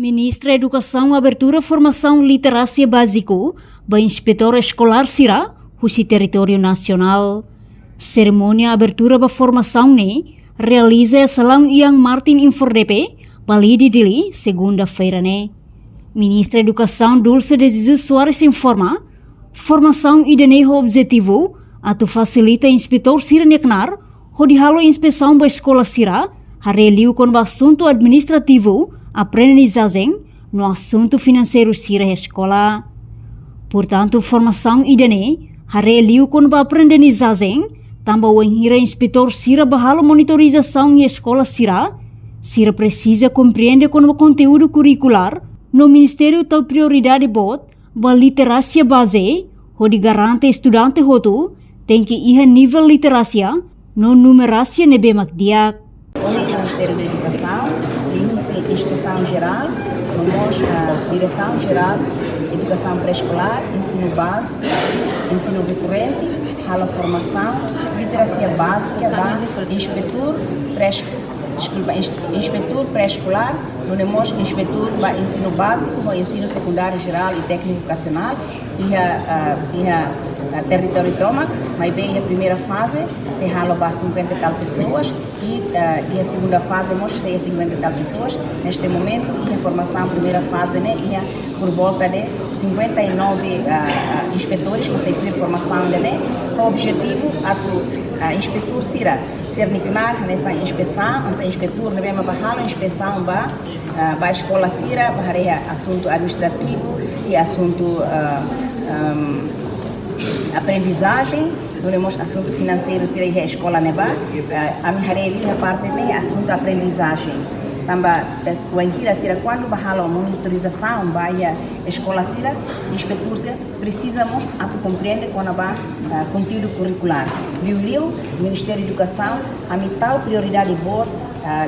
Ministra Educação abertura formação literácia básico ba inspetor escolar Sira, husi território nacional. Cerimônia abertura ba formação ne realiza Salão Iang Martin Infordepe, Balidi Dili, segunda-feira ne. Ministra Educação Dulce de Jesus Soares informa, formação idene objetivo atu facilita inspetor Sira neknar, hodihalo inspeção ba escola Sira, hareliu com assunto administrativo, aprendizagem no assunto financeiro Sira escola. Portanto, formação idene hareliu com aprendizagem, também o enhira inspetor Sira bahalo monitorização e escola Sira. Sira precisa compreender com o conteúdo curricular no Ministério tal prioridade bot ba literácia base, onde garante estudante hotu tem que ir nível literácia no numerácia nebe magdiak. O Ministério da Educação tem inspeção geral, a direção geral, educação pré-escolar, ensino básico, ensino recorrente, a formação, literacia básica da inspetor pré-escolar, no temos inspetor para ensino básico, ensino secundário geral e técnico educacional e a território toma, mas bem a primeira fase se rala para 50 e tal pessoas e a segunda fase mostra se 50 e tal pessoas. Neste momento a formação primeira fase né ia por volta de 59 inspetores com a formação né com o objetivo a inspetor Sira ser niknar nessa inspeção, essa inspetor na mesma barra inspeção ba a escola Sira para assunto administrativo e assunto aprendizagem, não temos assunto financeiro Sira e a escola neba, a minha a parte né assunto aprendizagem. Também o enhira Sira quando bahala monitorização vai a escola Sira, inspetor Sira precisamos compreender quando ba conteúdo curricular. Liu Ministério da Educação a tal prioridade boa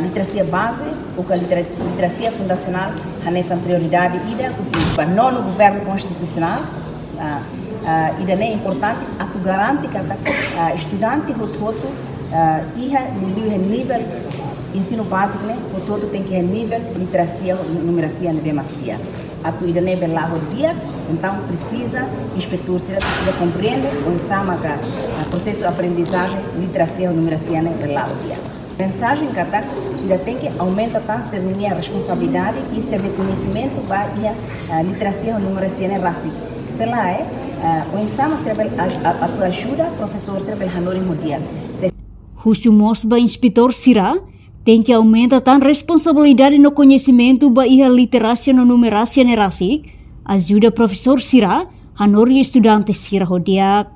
literacia base ou a literacia fundacional nessa prioridade ida o nono governo constitucional ida é importante tu garante que estudante roto ia nível ensino básico né o todo tem que ir nível literacia numeracia ne bem matia tu ida é bela dia então precisa inspetor precisa compreender o ensama o processo de aprendizagem literacia numeracia ne bela dia mensagem que se tem que aumentar ser minha responsabilidade e ser de conhecimento vai a literacia numeracia ne raci se lá o ensama cerebral a tua ajuda professor cerebral hanori modia Husu mosba inspetor Sira tem que aumentar a responsabilidade no conhecimento ba iha literacia no numeracia ne raci ajuda professor Sira hanori estudante Sira hodiak.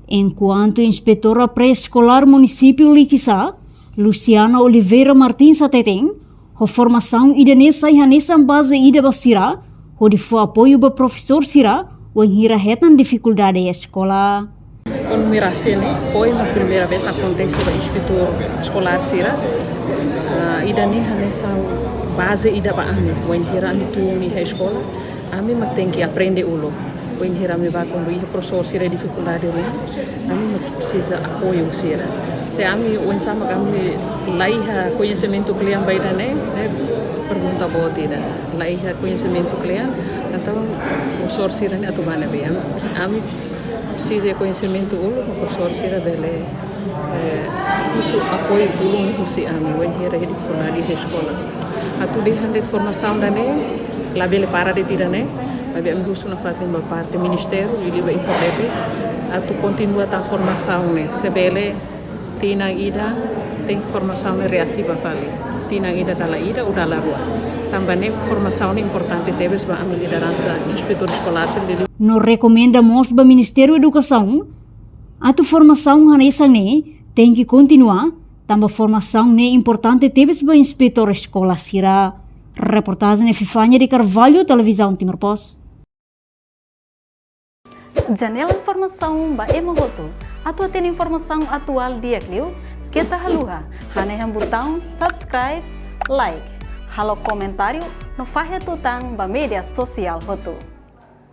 Enquanto inspetora pré-escolar município Likisa Luciana Oliveira Martins Sateteng, a formação idanesa e hanesa base ida ba Sira, onde foi apoio ba professor Sira, o enhira retan dificuldade a escola. O numeracia foi a primeira vez acontece ba inspetor escolar Sira, idane hanesa base ida ba ami, o enhira mi tu mi a escola, ami mak tem que aprender ulo. O enhira mi ba quando ia professor Sira dificuldade ami mak precisa apoio Sira. Se ami o ensama kami laiha conhecimento klian baida né pergunta boa tida laiha conhecimento klian então o professor Sira ne atubana be ami precisa conhecimento ulo o professor Sira bele isso apoio tudo se ami o enhira dificuldade de escola atu de hande formação da né la bele para de tida né mas bem russo na parte da parte ministério e de informe atu continua a formação né se bele Tina ida tem formação reativa vale. Tina ida dalla ida ou dalla rua. Também formação importante teve para a liderança inspetor escolar sendiri. No recomendamos ba Ministério da Educação a formação hanesa ne tem que continuar. Também formação ne importante teve para inspetor escolar Sira. Reportagem de Fifanya de Carvalho, Televisão Timor Post. Janela informação ba emohoto. Atau tem informação atual dia kliu, kita haluha, haneham botão subscribe, like, halo comentário no fahe tutang ba media sosial hotu.